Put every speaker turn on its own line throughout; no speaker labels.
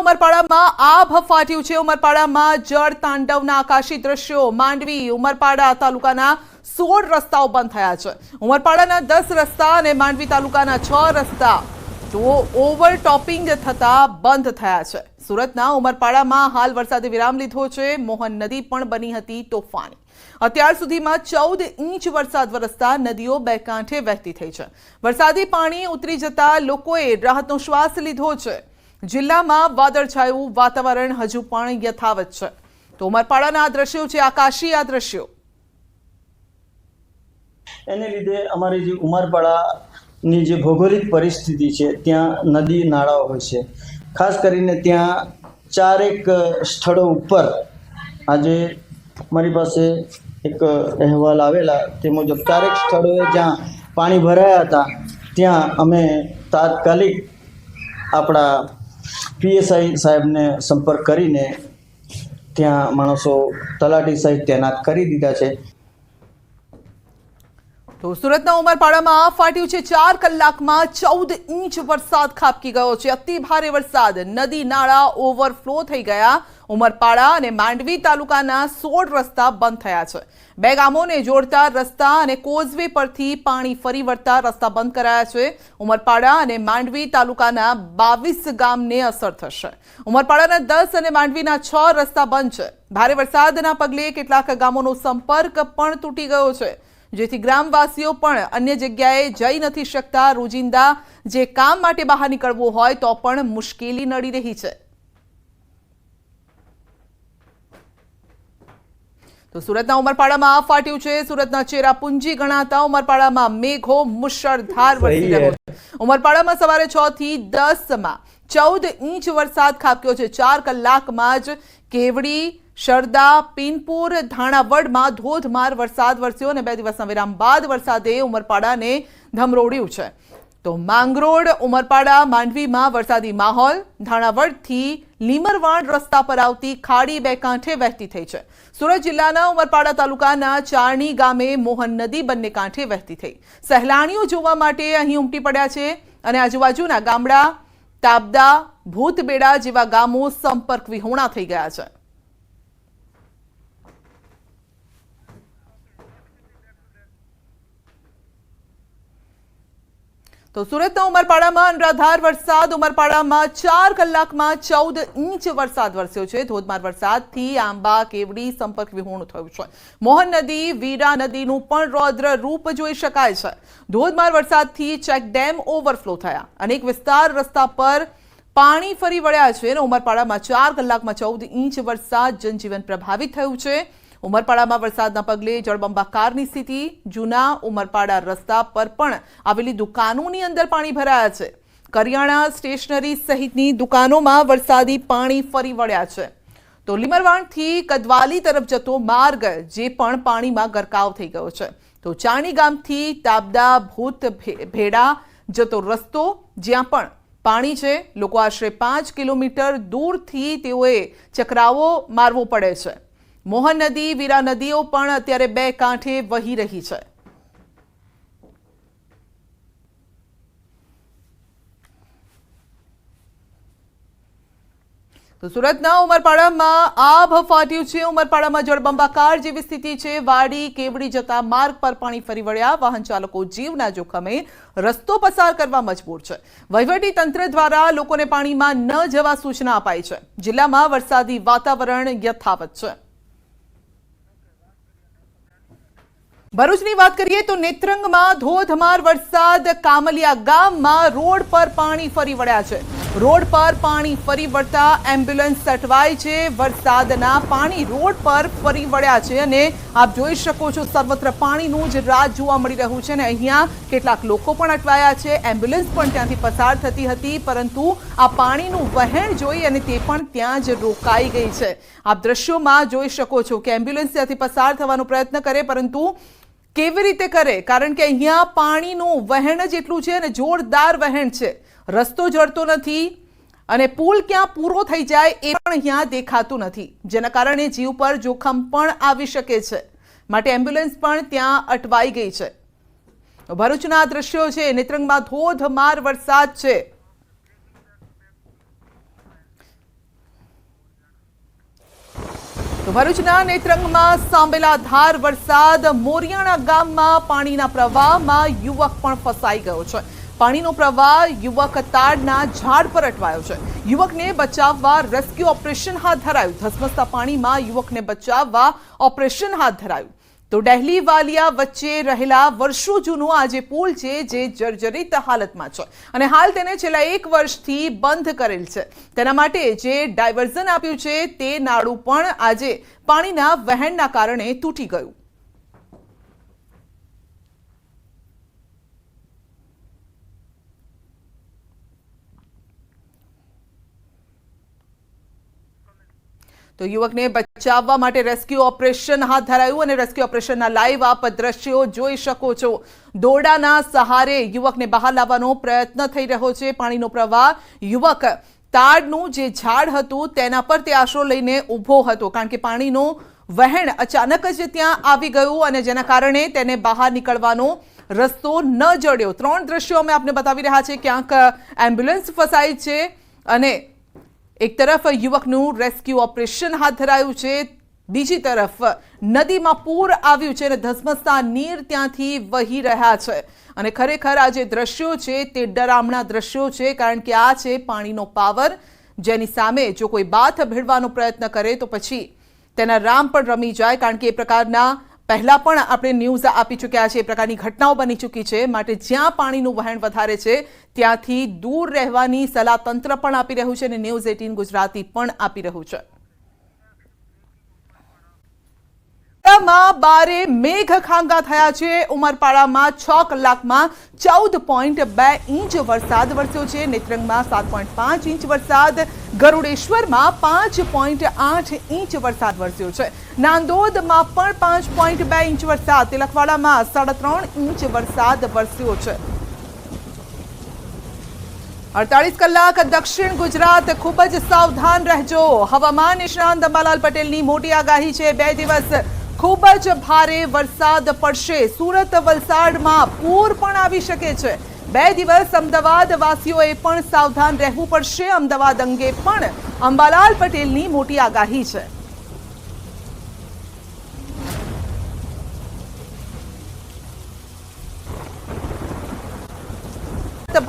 ઉમરપાડામાં આભ ફાટ્યું છે। ઉમરપાડામાં જળ તાંડવના આકાશી દ્રશ્યો। માંડવી ઉમરપાડા તાલુકાના 16 રસ્તાઓ બંધ થયા છે। ઉમરપાડાના 10 રસ્તા અને માંડવી તાલુકાના 6 રસ્તા તો ઓવરટોપિંગ થતા બંધ થયા છે। સુરતના ઉમરપાડામાં હાલ વરસાદે વિરામ લીધો છે। મોહન નદી પણ બની હતી તોફાની। અત્યાર સુધીમાં 14 ઇંચ વરસાદ વરસતા નદીઓ બે કાંઠે વહેતી થઈ છે। વરસાદી પાણી ઉતરી જતા લોકોએ રાહતનો શ્વાસ લીધો છે। જિલ્લામાં વાદળછાયું વાતાવરણ હજુ પણ યથાવત છે। તો ઉમરપાડાના આ દ્રશ્યો છે, આકાશી આ દ્રશ્યો।
એને લીધે અમારી જે ઉમરપાડાની જે ભૌગોલિક પરિસ્થિતિ છે ત્યાં નદી નાળાઓ હોય છે। ખાસ કરીને ત્યાં ચારેક સ્થળો ઉપર આજે મારી પાસે એક અહેવાલ આવેલા તે મુજબ ચારેક સ્થળોએ જ્યાં પાણી ભરાયા હતા ત્યાં અમે તાત્કાલિક આપણા પીએસઆઈ સાહેબને સંપર્ક કરીને ત્યાં માણસો તલાટી સહિત તૈનાત કરી દીધા છે।
તો સુરતના ઉમરપાડામાં આ ફાટ્યું છે। 4 કલાકમાં 14 ઇંચ વરસાદ ખાબકી ગયો છે। અતિ ભારે વરસાદ, નદી નાળા ઓવરફ્લો થઈ ગયા। ઉમરપાડા અને માંડવી તાલુકાના 16 રસ્તા બંધ થયા છે। બે ગામોને જોડતા રસ્તા અને કોઝવે પરથી પાણી ફરી વળતા રસ્તા બંધ કરાયા છે। ઉમરપાડા અને માંડવી તાલુકાના 22 ગામને અસર થશે। ઉમરપાડાના 10 અને માંડવીના 6 રસ્તા બંધ છે। ભારે વરસાદના પગલે કેટલાક ગામોનો સંપર્ક પણ તૂટી ગયો છે, જેથી ગ્રામવાસીઓ પણ અન્ય જગ્યાએ જઈ નથી શકતા। રોજિંદા જે કામ માટે બહાર નીકળવું હોય તો પણ મુશ્કેલી નડી રહી છે। તો સુરતના ઉમરપાડામાં આ ફાટ્યું છે। સુરતના ચેરાપુંજી ગણાતા ઉમરપાડામાં મેઘો મુશળધાર વરસી રહ્યો છે। ઉમરપાડામાં સવારે 6 થી 10માં 14 ઇંચ વરસાદ ખાબક્યો છે। 4 કલાકમાં જ કેવડી, શરદા, પીનપુર, ધાણાવડમાં ધોધમાર વરસાદ વરસ્યો અને 2 દિવસના વિરામ બાદ વરસાદે ઉમરપાડાને ધમરોળ્યું છે। તો માંગરોળ, ઉમરપાડા, માંડવીમાં વરસાદી માહોલ। ધાણાવડથી લીમરવાડ રસ્તા પર આવતી ખાડી બે કાંઠે વહેતી થઈ છે। સુરત જિલ્લાના ઉમરપાડા તાલુકાના ચારણી ગામે મોહન નદી બંને કાંઠે વહેતી થઈ। સહેલાણીઓ જોવા માટે અહીં ઉમટી પડ્યા છે અને આજુબાજુના ગામડા તાબદા, ભૂતબેડા જેવા ગામો સંપર્ક વિહોણા થઈ ગયા છે। તો સુરતના ઉમરપાડામાં અનરાધાર વરસાદ। ઉમરપાડામાં 4 કલાકમાં 14 ઇંચ વરસાદ વરસ્યો છે। ધોધમાર વરસાદથી આંબા, કેવડી સંપર્ક વિહોણું થયું છે। મોહન નદી, વીરા નદીનું પણ રૌદ્ર રૂપ જોઈ શકાય છે। ધોધમાર વરસાદથી ચેકડેમ ઓવરફ્લો થયા। અનેક વિસ્તાર રસ્તા પર પાણી ફરી વળ્યા છે અને ઉમરપાડામાં 4 કલાકમાં 14 ઇંચ વરસાદ, જનજીવન પ્રભાવિત થયું છે। ઉમરપાડામાં વરસાદના પગલે જળબંબાકારની સ્થિતિ। જૂના ઉમરપાડા રસ્તા પર પણ આવેલી દુકાનોની અંદર પાણી ભરાયા છે। કરિયાણા, સ્ટેશનરી સહિતની દુકાનોમાં વરસાદી પાણી ફરી વળ્યા છે। તો લીમરવાડથી કદવાલી તરફ જતો માર્ગ જે પણ પાણીમાં ગરકાવ થઈ ગયો છે। તો ચાણી ગામથી તાબદા, ભૂત ભેડા જતો રસ્તો જ્યાં પણ પાણી છે, લોકો આશરે 5 કિલોમીટર દૂરથી તેઓએ ચકરાવો મારવો પડે છે। મોહન નદી, વીરા નદીઓ પણ અત્યારે બે કાંઠે વહી રહી છે। તો સુરતના ઉમરપાડામાં આભ ફાટ્યું છે। ઉમરપાડામાં જળબંબાકાર જેવી સ્થિતિ છે। વાડી, કેવડી જતા માર્ગ પર પાણી ફરી વળ્યા। વાહન ચાલકો જીવના જોખમે રસ્તો પસાર કરવા મજબૂર છે। વહીવટી તંત્ર દ્વારા લોકોને પાણીમાં ન જવા સૂચના અપાઈ છે। જિલ્લામાં વરસાદી વાતાવરણ યથાવત છે। ભરૂચની વાત કરીએ તો નેત્રંગમાં ધોધમાર વરસાદ। કામલિયા ગામમાં રોડ પર પાણી ફરી વળ્યા છે। રોડ પર પાણી ફરી વળતા એમ્બ્યુલન્સ સટવાઈ છે। વરસાદના પાણી રોડ પર ફરી વળ્યા છે અને આપ જોઈ શકો છો સર્વત્ર પાણીનું જ રાજ જોવા મળી રહ્યું છે અને અહીંયા કેટલાક લોકો પણ અટવાયા છે। એમ્બ્યુલન્સ પણ ત્યાંથી પસાર થતી હતી, પરંતુ આ પાણીનું વહેણ જોઈ અને તે પણ ત્યાં જ રોકાઈ ગઈ છે। આપ દ્રશ્યોમાં જોઈ શકો છો કે એમ્બ્યુલન્સ ત્યાંથી પસાર થવાનો પ્રયત્ન કરે, પરંતુ કેવી રીતે કરે? કારણ કે અહીંયા પાણીનું વહેણ જ એટલું છે અને જોરદાર વહેણ છે। રસ્તો જળતો નથી અને પુલ ક્યાં પૂરો થઈ જાય એ પણ અહીંયા દેખાતું નથી, જેના કારણે જીવ પર જોખમ પણ આવી શકે છે। માટે એમ્બ્યુલન્સ પણ ત્યાં અટવાઈ ગઈ છે। ભરૂચના દ્રશ્યો છે। નેત્રંગમાં ધોધમાર વરસાદ છે। તો ભરૂચના નેત્રંગમાં સાંબેલાધાર વરસાદ, મોરિયાણા ગામમાં પાણીના પ્રવાહમાં યુવક પણ ફસાઈ ગયો છે. પાણીનો પ્રવાહ યુવક તાડના ઝાડ પર અટવાયો છે. યુવકને બચાવવા રેસ્ક્યુ ઓપરેશન હાથ ધરાયું. ધસમસતા પાણીમાં યુવકને બચાવવા ઓપરેશન હાથ ધરાયું. તો ડહેલી વાલિયા વચ્ચે રહેલા વર્ષો જૂનો આ જે પુલ છે જે જર્જરિત હાલતમાં છે અને હાલ તેને છેલ્લા 1 વર્ષથી બંધ કરેલ છે. તેના માટે જે ડાયવર્ઝન આપ્યું છે તે નાળું પણ આજે પાણીના વહેણના કારણે તૂટી ગયું. તો યુવકને બચાવવા માટે રેસ્ક્યુ ઓપરેશન હાથ ધરાયું અને રેસ્ક્યુ ઓપરેશનના લાઈવ આપ દ્રશ્યો જોઈ શકો છો. દોરડાના સહારે યુવકને બહાર લાવવાનો પ્રયત્ન થઈ રહ્યો છે. પાણીનો પ્રવાહ યુવક તાડનું જે ઝાડ હતું તેના પર તે આશરો લઈને ઊભો હતો કારણ કે પાણીનું વહેણ અચાનક જ ત્યાં આવી ગયું અને જેના કારણે તેને બહાર નીકળવાનો રસ્તો ન જડ્યો. 3 દ્રશ્યો અમે આપને બતાવી રહ્યા છે. ક્યાંક એમ્બ્યુલન્સ ફસાઈ છે અને એક તરફ યુવકનું રેસ્ક્યુ ઓપરેશન હાથ ધરાયું છે, બીજી તરફ નદીમાં પૂર આવ્યું છે અને ધસમસતા નીર ત્યાંથી વહી રહ્યા છે. અને ખરેખર આ જે દ્રશ્યો છે તે ડરામણા દ્રશ્યો છે કારણ કે આ છે પાણીનો પાવર, જેની સામે જો કોઈ બાથ ભેળવાનો પ્રયત્ન કરે તો પછી તેના રામ પણ રમી જાય કારણ કે એ પ્રકારના પહેલા પણ આપણે ન્યૂઝ આપી ચૂક્યા છે. એ પ્રકારની ઘટનાઓ બની ચૂકી છે. માટે જ્યાં પાણીનું વહેણ વધારે છે ત્યાંથી દૂર રહેવાની સલાહ તંત્ર પણ આપી રહ્યું છે અને ન્યૂઝ 18 ગુજરાતી પણ આપી રહ્યું છે. બારે મેઘ ખાંગા થયા છે. ઉમરપાડામાં 6 કલાકમાં 14.2 ઇંચ વરસાદ વરસ્યો છે. નેત્રંગમાં 7.5 ઇંચ વરસાદ, ગરુડેશ્વરમાં 5.8 ઇંચ વરસાદ વરસ્યો છે. નાંદોદમાં પણ 5.2 ઇંચ વરસાદ, તિલકવાડામાં 3.5 ઇંચ વરસાદ વરસ્યો છે. 48 કલાક દક્ષિણ ગુજરાત ખૂબ જ સાવધાન રહેજો. હવામાન નિષ્ણાંત અંબાલાલ પટેલની મોટી આગાહી છે. 2 દિવસ ખૂબ જ ભારે વરસાદ પડશે. સુરત વલસાડમાં પૂર પણ આવી શકે છે. 2 દિવસ અમદાવાદ વાસીઓએ પણ સાવધાન રહેવું પડશે. અમદાવાદ અંગે પણ અંબાલાલ પટેલની મોટી આગાહી છે.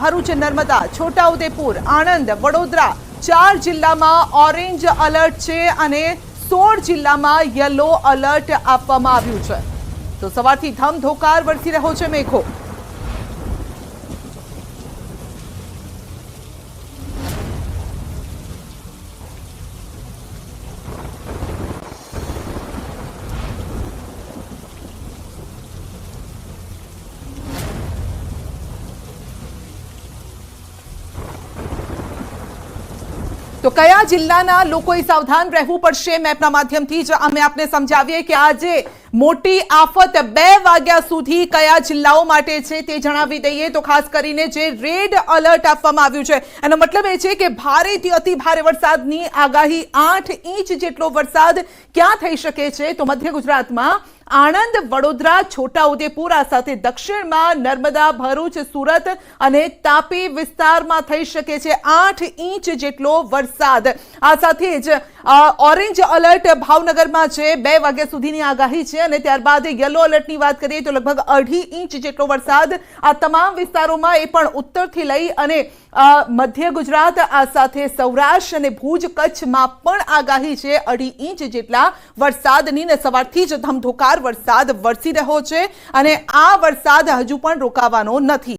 ભરૂચ, નર્મદા, છોટાઉદેપુર, આણંદ, વડોદરા 4 જિલ્લામાં ઓરેન્જ એલર્ટ છે અને 16 જિલ્લામાં યલો એલર્ટ આપવામાં આવ્યું છે. તો સવારથી ધમધોકાર વરસી રહ્યો છે મેઘો. તો કયા જિલ્લાના લોકોએ સાવધાન રહેવું પડશે મેપના માધ્યમથી જ અમે આપને સમજાવીએ કે આજે મોટી આફત 2 વાગ્યા સુધી કયા જિલ્લાઓ માટે છે તે જણાવી દઈએ. તો ખાસ કરીને જે રેડ એલર્ટ આપવામાં આવ્યું છે એનો મતલબ એ છે કે ભારેથી અતિ ભારે વરસાદની આગાહી. 8 ઇંચ જેટલો વરસાદ ક્યાં થઈ શકે છે તો મધ્ય ગુજરાતમાં આણંદ, વડોદરા, છોટાઉદેપુર, આ સાથે દક્ષિણમાં નર્મદા, ભરૂચ, સુરત અને તાપી વિસ્તારમાં થઈ શકે છે 8 ઇંચ જેટલો વરસાદ. આ સાથે જ ઓરેન્જ એલર્ટ ભાવનગરમાં છે. 2 વાગ્યા સુધીની આગાહી છે અને ત્યારબાદ યલો એલર્ટની વાત કરીએ તો લગભગ 2.5 ઇંચ જેટલો વરસાદ આ તમામ વિસ્તારોમાં, એ પણ ઉત્તરથી લઈ અને મધ્ય ગુજરાત, આ સાથે સૌરાષ્ટ્ર અને ભુજ, કચ્છમાં પણ આગાહી છે 2.5 ઇંચ જેટલા વરસાદની. ને સવારથી જ ધમધોકાર વરસાદ વરસી રહ્યો છે અને આ વરસાદ હજુ પણ રોકાવાનો નથી.